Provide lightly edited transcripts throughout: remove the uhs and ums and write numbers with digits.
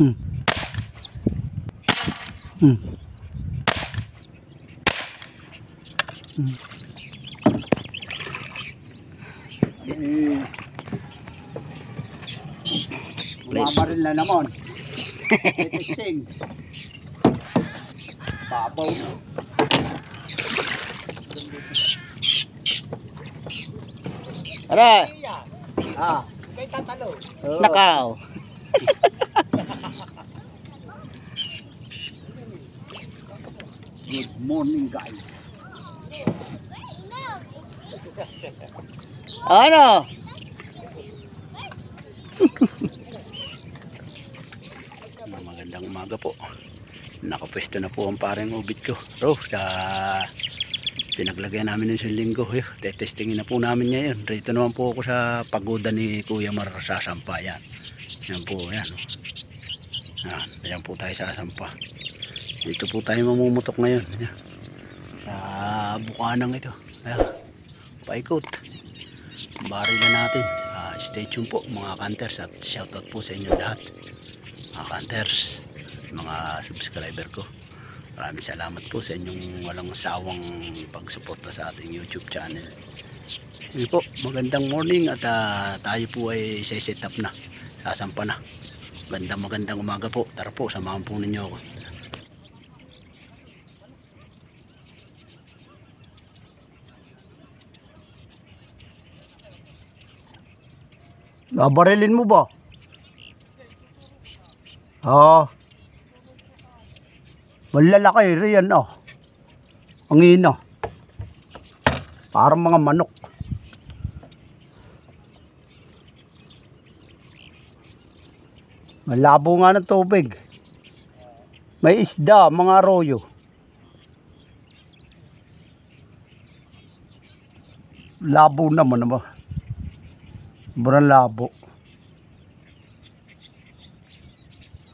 Hmm. Hmm. Hmm. Bumabaril na naman. Testing. Babaw. Tara! Ah. Kay tatalo. Nakaw! Good morning, guys. Ano? Magandang umaga po. Nakapwesto na po ang parang ubit ko. So, sa pinaglagay namin ng linggo. Tetestingin na po namin ngayon. Rito naman po ako sa pagoda ni Kuya Mar sa Sampa. Yan. Yan po. Yan. Yan. Yan po tayo sa Sampa. Dito po tayo mamumutok ngayon. Yan. Sa bukanang ito. Ayan. Paikot. Barilan natin. Stay tuned po mga hunters at shoutout po sa inyo lahat. Mga hunters, mga subscriber ko. Maraming salamat po sa inyong walang sawang pagsuporta sa ating YouTube channel. Sige po, magandang morning at tayo po ay set up na. Sasampa na. Magandang umaga po. Tara po, samahan po ninyo ako. Babarilin mo ba? Oo. Malalaki riyan oh. Ang ina. Parang mga manok. Malabo nga ng tubig. May isda, mga arroyo. Labo naman ba? Sobrang labo.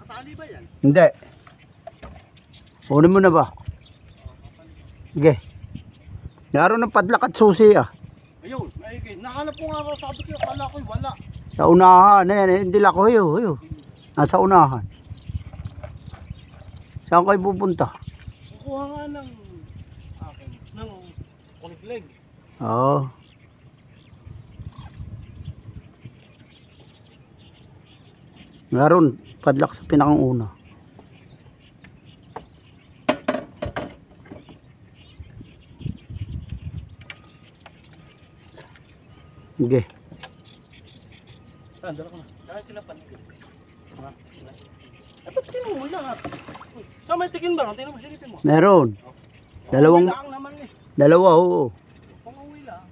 Katali ba yan? Hindi. Kunin mo na ba? Sige. Naroon ng padlak at susi ah. Ayun, maigay. Nahanap ko nga raw, sabi ko, akala ko'y wala. Sa unahan. Ayan, hindi lang ko. Huyo. Nasa unahan. Saan kayo pupunta? Kukuha nga ng akin, ng kulikleg. Oo. Naroon padlak sa pinakang una. Sige. Saan, dala ko na. Saan sila panikit? Ha? Ba't tinan mo lahat? Saan may tikin ba? Tingnan mo, silipin mo. Meron. Dalawang, Uwi lang naman eh. dalawa oo. Kung uwi lang.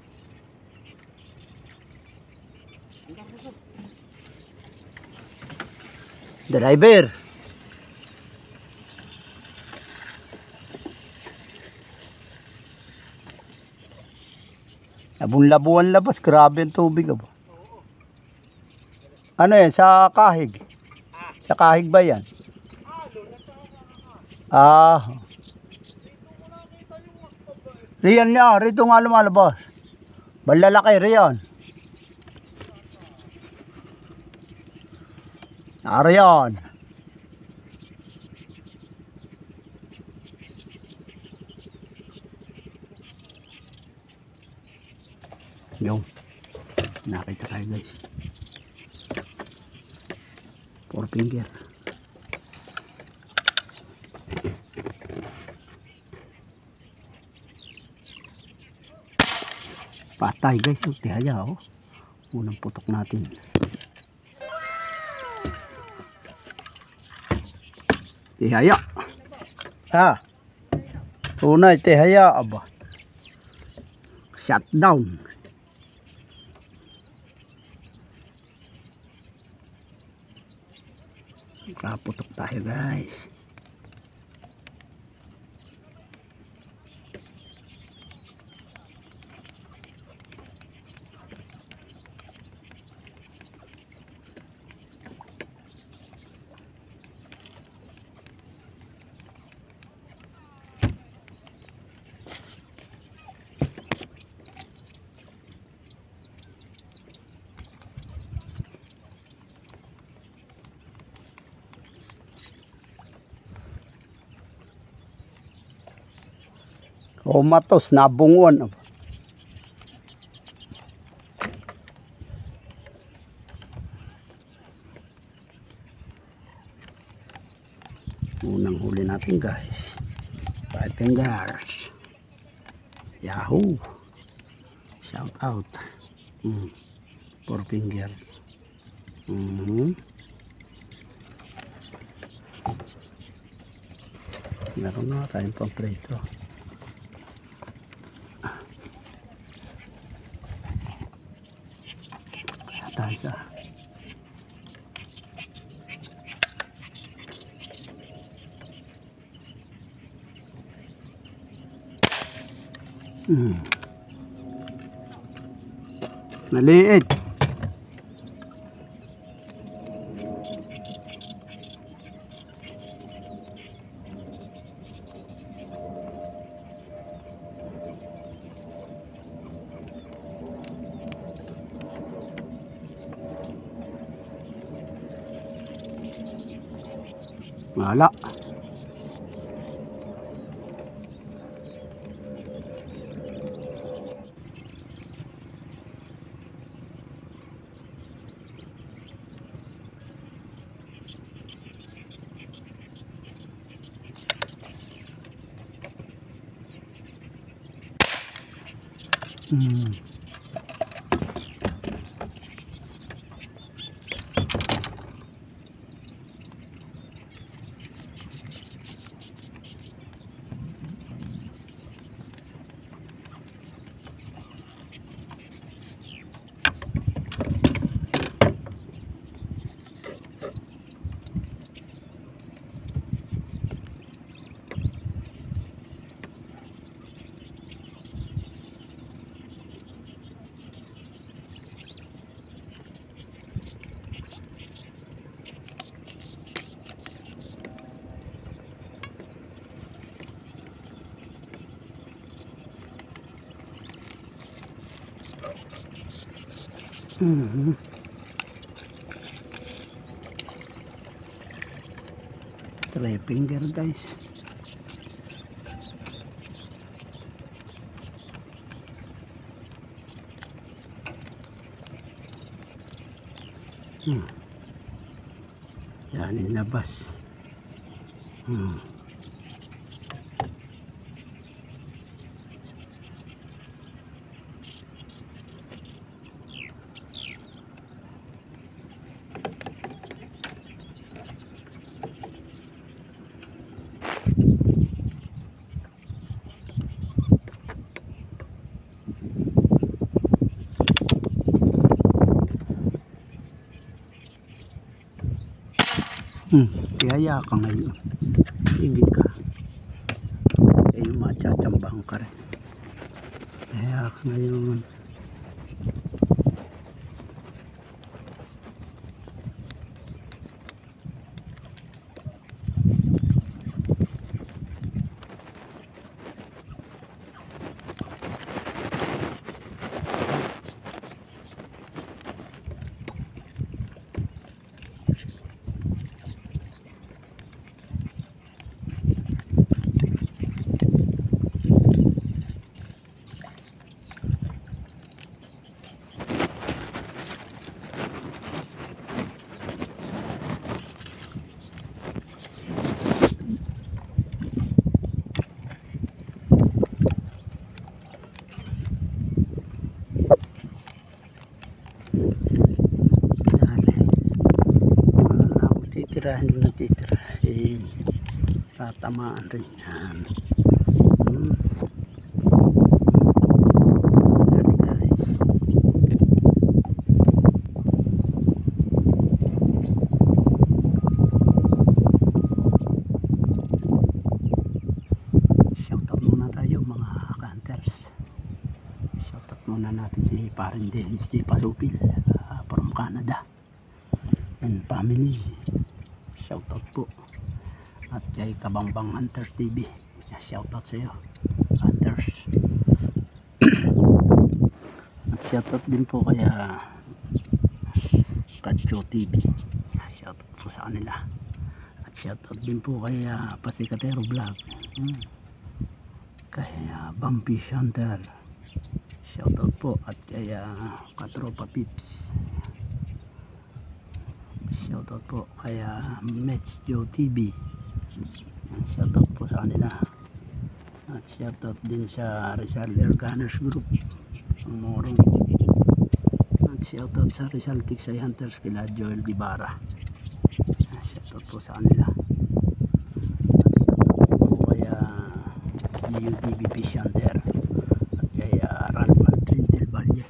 Driver. Labong-labuan labas. Grabe ang tubig. Aba. Ano yan? Sa kahig? Sa kahig ba yan? Ah. Riyan niya. Rito nga lumalabas. Malalaki riyan. Ariyan. Yung nakita tayo guys. 4 finger. Patay guys. Tihaya oh. Unang putok natin. Tihaya. Ha. Tunay tihaya aba. Shutdown. Kaputok tayo guys. Kumatos, nabungon. Unang huli natin guys. 5 fingers. Yahoo! Shout out. 4 finger. Meron na tayong pamprito. Tayo sa maliit. Wala. Try finger guys. Yan yung labas. Kaya ka ngayon. Sige ka. Sa'yo matsatsambahan ka rin. Kaya ka ngayon. Hindi na titirahin, tatamaan rin yan. Dali guys. Shoutout muna tayo mga hunters. Shoutout muna natin si Parin Dennis J. Pasupil from Canada and family. Shoutout po. At kay Kabangbang Hunters TV, shoutout sa iyo Hunters. At shoutout din po kay Kadjo TV, shoutout po sa kanila. At shoutout din po kay Pasikatero Vlog, kay Bumpy Hunter, shoutout po, at kay Katropa Pips, shoutout po kay Mets Joe TV, shoutout po sa kanila, at shoutout din sa Rizal Air Gunners Group ang Morong, at shoutout sa Rizal Tiksay Hunters kila Joel Guevara, shoutout po sa kanila, at shoutout po kay UTV Fish Hunter at kay Ralph Aldrin Del Valle,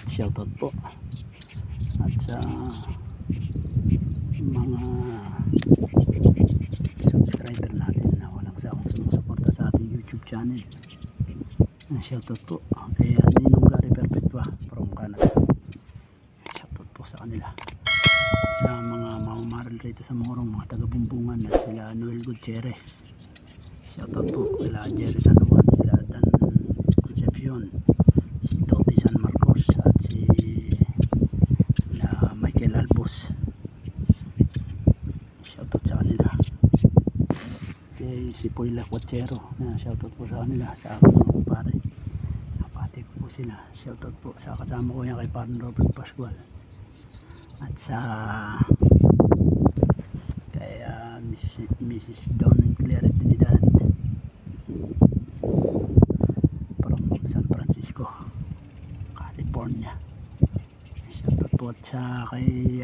shoutout po, at sa mga subscriber natin na walang sawang sumusuporta sa ating YouTube channel, shoutout po kay Ninong Gary Perpetua from Canada, shoutout po sa kanila, sa mga mamamaril rito sa Morong, mga taga-bumbungan, at sila Noel Gutierrez, shoutout po sila Jerry San Juan, sila Dan Concepcion, si Toti San Marcos, at si Michael Albos, shoutout sa kanila, si Poyla Quachero, shoutout po sa kanila, sa aking mga kumpare, napati ko po sila, shoutout po sa kasama ko yan kay Parang Robert Pascual, at sa kay Mrs. Dawn and Claire Trinidad from San Francisco, California, shoutout po, at sa kay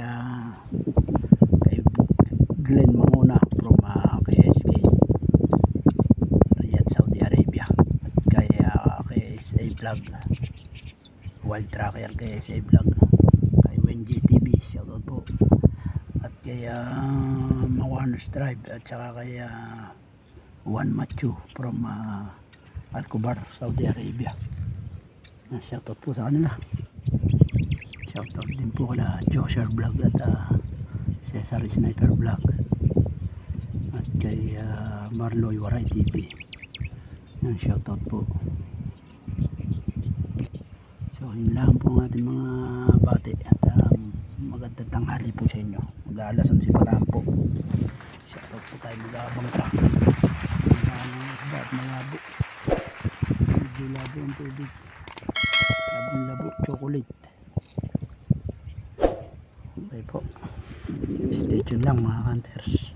Glenn Manguna from KSK Riyadh, Saudi Arabia, at kay SA Vlog, Wild Tracker kay SA Vlog, kay Wenji TV, shoutout po, at kay Mawanas Drive, at saka kay Juan Machu from Alcobar, Saudi Arabia, shoutout po sa kanila, shoutout din po kala Joshua Vlog at Cesar Sniper Vlog, at kay Marloy Waray TV, shoutout po. So yun lang po ang ating mga bati, at magandang tanghali po sa inyo, mag-aalas 11 pa lang po, shoutout po tayo, mag-aabang pa at malabo, medyo labo ang tubig, labong labo, chocolate. Okay po, stay tuned lang mga hunters.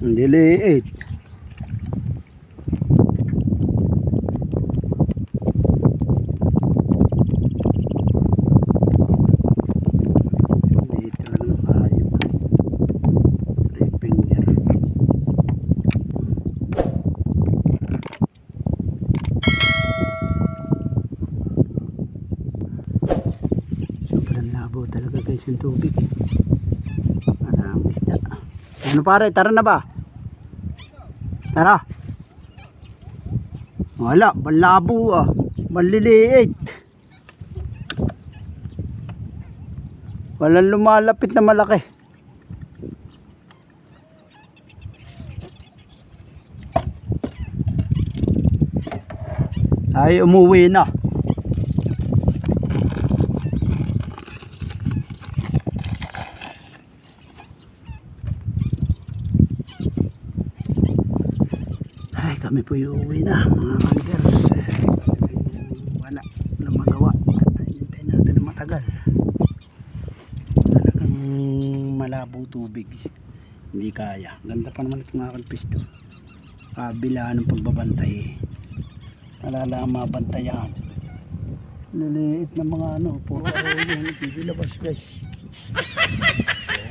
Hindi liit. Dito lang hayop. 3 finger. Sobrang labo talaga guys yung tubig. Parang isda. Ano pare, tara na ba? Tara. Wala, malabo maliliit. Walang lumalapit na malaki. Ay, umuwi na. Kami po uuwi na mga hunters, wala na magawa, hintay natin na matagal, talagang malabo tubig, hindi kaya. Ganda pa naman itong aking pisto, kabila ng pagbabantay, alala ang mabantayan, liliit na mga puro yung itilabas guys.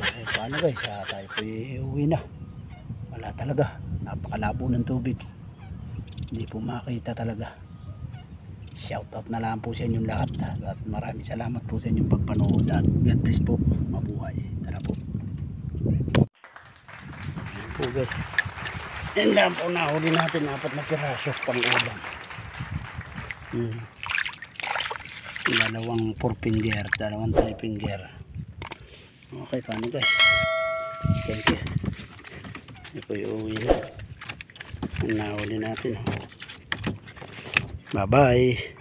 So paano guys, tayo po uuwi na, wala talaga, napakalabo ng tubig, hindi po makita talaga. Shoutout na lang po sa inyong lahat, at maraming salamat po sa inyong pagpanood, at God bless po, mabuhay. Tara po. po guys. Yan lang po nahuli natin, 4 na piraso pang ulam. Dalawang 4 finger, dalawang 3 finger. Okay, paano guys? Thank you. Ito po yung uwi na. Ang nahuli natin. Bye bye.